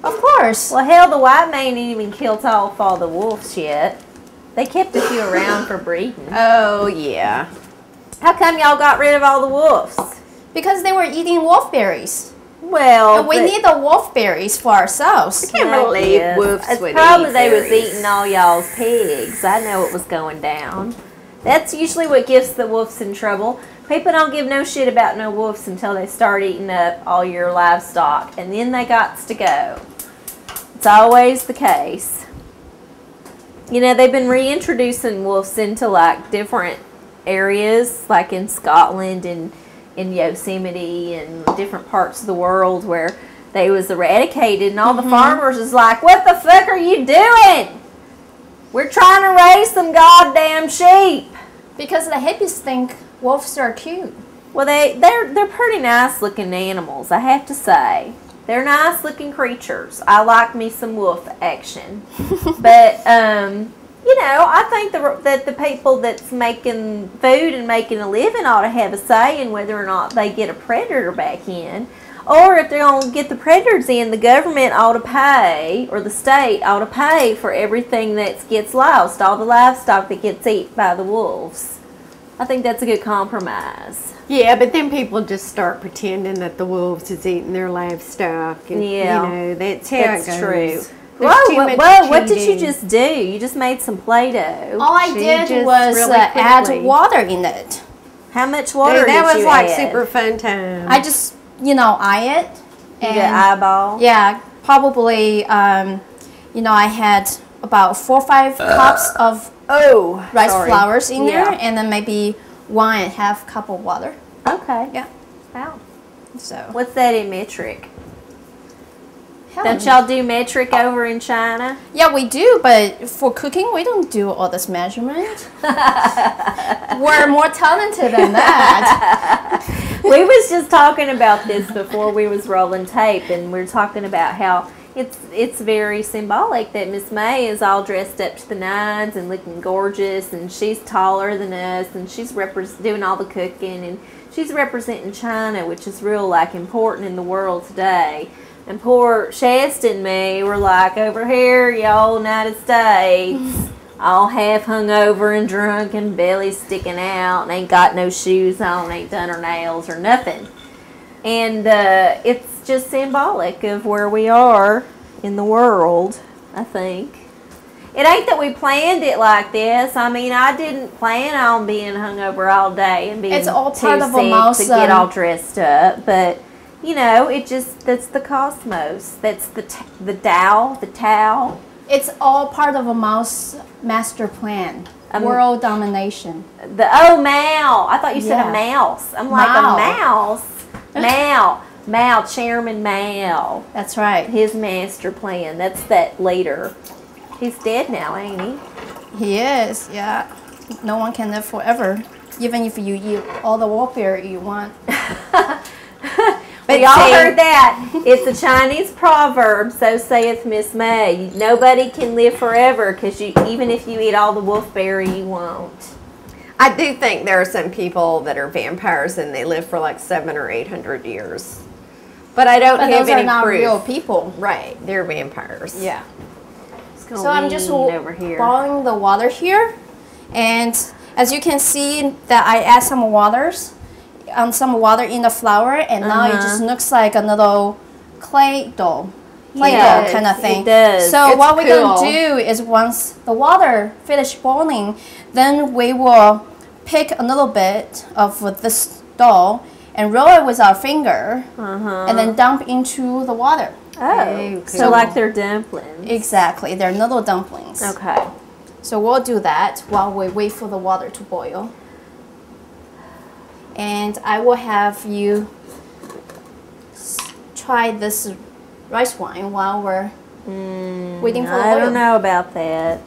Of course. Well, hell, the white man didn't even kill off all the wolves yet. They kept a few around for breeding. Oh, yeah. How come y'all got rid of all the wolves? Because they were eating wolfberries. Well, And we need the wolfberries for ourselves. I can't believe wolves it's would probably eat they was berries. eating all y'all's pigs. I know it was going down. That's usually what gets the wolves in trouble. People don't give no shit about no wolves until they start eating up all your livestock, and then they gots to go. It's always the case. You know, they've been reintroducing wolves into like different areas, like in Scotland and in Yosemite and different parts of the world where they was eradicated, and all the farmers is like, what the fuck are you doing? We're trying to raise some goddamn sheep. Because the hippies think wolves are cute. Well, they're pretty nice looking animals, I have to say. They're nice looking creatures. I like me some wolf action. But, you know, I think that the people that's making food and making a living ought to have a say in whether or not they get a predator back in. Or if they're going to get the predators in, the government ought to pay, or the state ought to pay for everything that gets lost, all the livestock that gets eaten by the wolves. I think that's a good compromise. Yeah, but then people just start pretending that the wolves is eating their livestock. And, Yeah. You know, that's how it goes. True. There's too Whoa, much whoa, what did you cheating. just do? You just made some Play-Doh. All I She did just was really add quickly- water in it. How much water Dude, that did was you like add? super fun time. I just, you know, eye it. You did eyeball? Yeah, probably, you know, I had about 4 or 5 cups of rice flours in there, and then maybe 1.5 cup of water. Okay. Yeah. Wow. So. What's that in metric? Hell, Don't y'all do metric over in China? Yeah, we do, but for cooking, we don't do all this measurement. We're more talented than that. We was just talking about this before we was rolling tape, and we were talking about how it's very symbolic that Miss May is all dressed up to the nines and looking gorgeous, and she's taller than us, and she's doing all the cooking, and she's representing China, which is real like important in the world today. And poor Shasta and me were like, over here, y'all United States, all half hungover and drunk and belly sticking out and ain't got no shoes on, ain't done her nails or nothing. And it's just symbolic of where we are in the world, I think. It ain't that we planned it like this. I mean, I didn't plan on being hungover all day and being It's all too part of a sick mouse, to get all dressed up, but... You know, that's the cosmos. That's the Tao. It's all part of a mouse master plan. World domination. Mao. I thought you said a mouse. I'm like Mao. a mouse. Mao, Chairman Mao. That's right. His master plan. That's that leader. He's dead now, ain't he? He is, yeah. No one can live forever, even if you eat all the wolfberry you want. But y'all heard that. It's a Chinese proverb, so saith Miss May. Nobody can live forever because even if you eat all the wolfberry, you won't. I do think there are some people that are vampires and they live for like 700 or 800 years. But I don't have those any are not proof. real people. Right, they're vampires. Yeah. So I'm just over here. boiling the water here. And as you can see that I add some water in the flour, and now it just looks like a little clay dough. Dough kind of thing. It does. So It's what we're cool. going to do is once the water finish boiling, then we will pick a little bit of this dough and roll it with our finger, and then dump into the water. Oh, cool. so like they're dumplings. Exactly, they're little dumplings. Okay. So we'll do that while we wait for the water to boil. And I will have you try this rice wine while we're waiting for the I oil. don't know about that.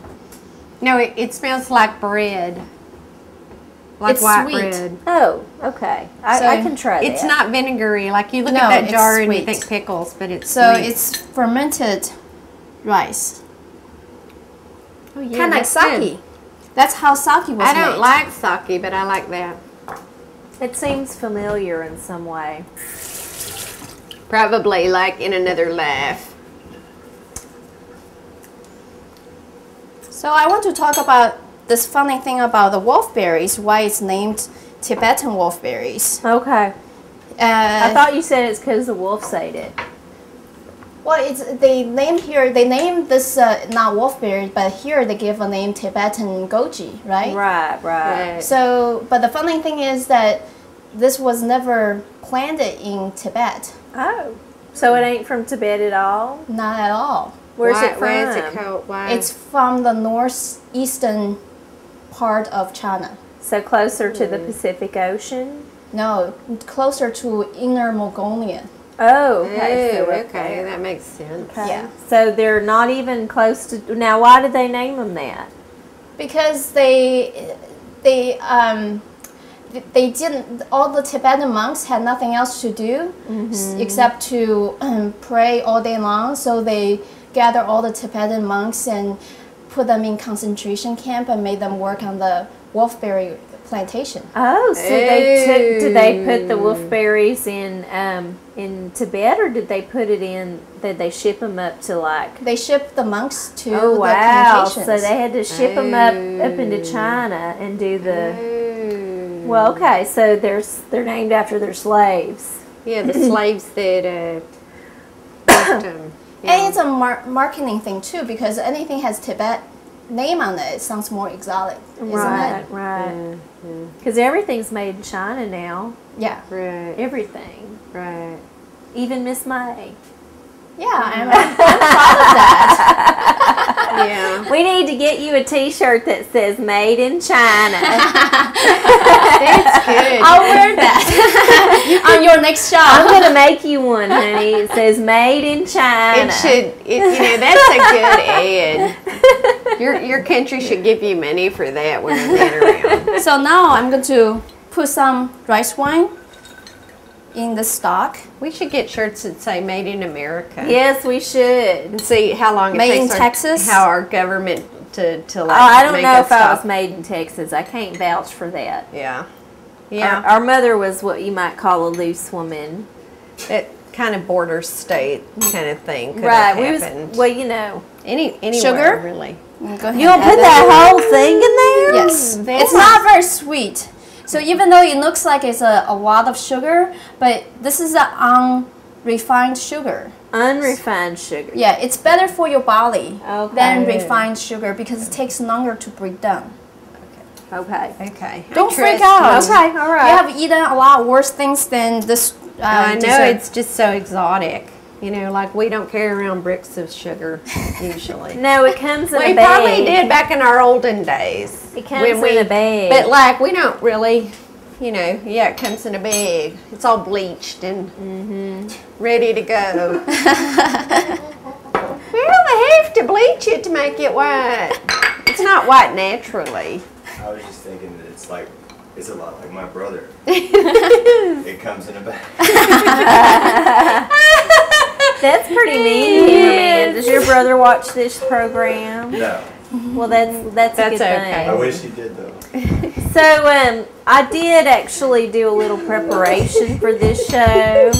No, it smells like bread. Like It's white sweet. bread. Oh, okay. I can try that. It's not vinegary. Like you look No, at that it's jar and you sweet. think pickles, but it's So sweet. it's fermented rice. Oh, yeah, Kind of like that's good. sake. That's how sake was I don't made. like sake, but I like that. It seems familiar in some way. Probably like in another life. So I want to talk about this funny thing about the wolfberries, why it's named Tibetan wolfberries. Okay. I thought you said it's because the wolves ate it. Well, they name this not wolfberry, but here they give a name Tibetan goji, right? Right. So, but the funny thing is that this was never planted in Tibet. Oh, so it ain't from Tibet at all? Not at all. Where's it from? Why is it called? Why? It's from the northeastern part of China. So closer to the Pacific Ocean? No, closer to Inner Mongolia. Oh, okay. Oh, So okay, that makes sense. Okay. Yeah. So they're not even close to. Now, why did they name them that? Because they didn't. All the Tibetan monks had nothing else to do except to pray all day long. So they gathered all the Tibetan monks and put them in concentration camp and made them work on the wolfberry plantation. Oh, so did they put the wolfberries in Tibet, or did they put it in? Did they ship them up to like? They shipped the monks to Oh the wow! plantations. So they had to ship them up into China and do the. Well, okay, so they're named after their slaves. Yeah, the slaves that worked them. Yeah. And it's a marketing thing too, because anything has Tibet name on it, it sounds more exotic, isn't it? Right. Because everything's made in China now. Yeah. Right. Everything. Right. Even Miss May. Yeah, I'm proud of that. Yeah. We need to get you a T-shirt that says "Made in China." That's good. I'll wear that on your next I'm shop. gonna make you one, honey. It says "Made in China." It should. That's a good ad. Your country should give you money for that wearing that around. So now I'm going to put some rice wine in the stock. We should get shirts that say "Made in America." Yes, we should. And see how long it Made takes in Texas? how our government to like. I don't make know us if I stop. was made in Texas. I can't vouch for that. Yeah. Yeah. Our mother was what you might call a loose woman. It kind of border state kind of thing. Could Right. Have We happened. was well, you know. Anywhere, Sugar? really. Go ahead. You'll put that whole thing in there? Yes. Very It's not very sweet. So even though it looks like it's a lot of sugar, but this is an unrefined sugar. Unrefined sugar. Yeah, it's better for your body Okay. than refined sugar because it takes longer to break down. Okay. Okay. Don't freak Interesting. out. Okay, all right. You have eaten a lot worse things than this. I know dessert. it's just so exotic. You know, like we don't carry around bricks of sugar usually. No, it comes in We a bag. probably did back in our olden days. It comes in a bag. But like we don't really, yeah, it comes in a bag. It's all bleached and ready to go. Well, they have to bleach it to make it white. It's not white naturally. I was just thinking that it's a lot like my brother. It comes in a bag. That's pretty mean here, man. Does your brother watch this program? No, Well, that's a That's good okay. I thing. wish he did though. So, I did actually do a little preparation for this show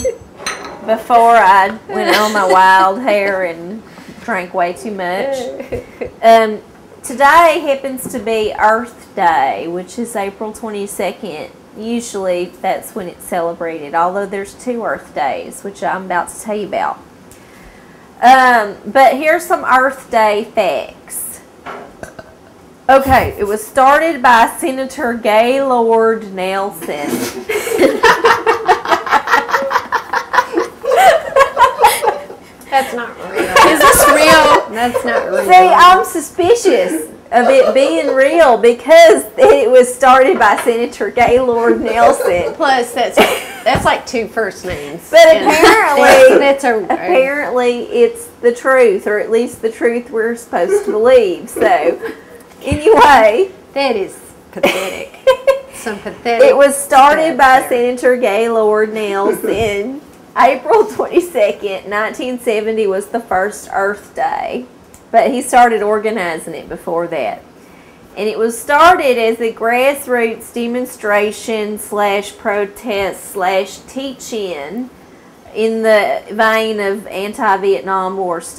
before I went on my wild hair and drank way too much. Today happens to be Earth Day, which is April 22nd. Usually that's when it's celebrated, although there's 2 Earth Days, which I'm about to tell you about. But here's some Earth Day facts. Okay, it was started by Senator Gaylord Nelson. That's not real. Is this real? That's not real. See, I'm suspicious of it being real because it was started by Senator Gaylord Nelson. Plus, that's like 2 first names. But And apparently, that's apparently it's the truth, or at least the truth we're supposed to believe. So, anyway, that is pathetic. Some pathetic. it was started by stuff there. Senator Gaylord Nelson. April 22nd, 1970 was the first Earth Day, but he started organizing it before that. And it was started as a grassroots demonstration / protest / teach-in the vein of anti-Vietnam War stuff.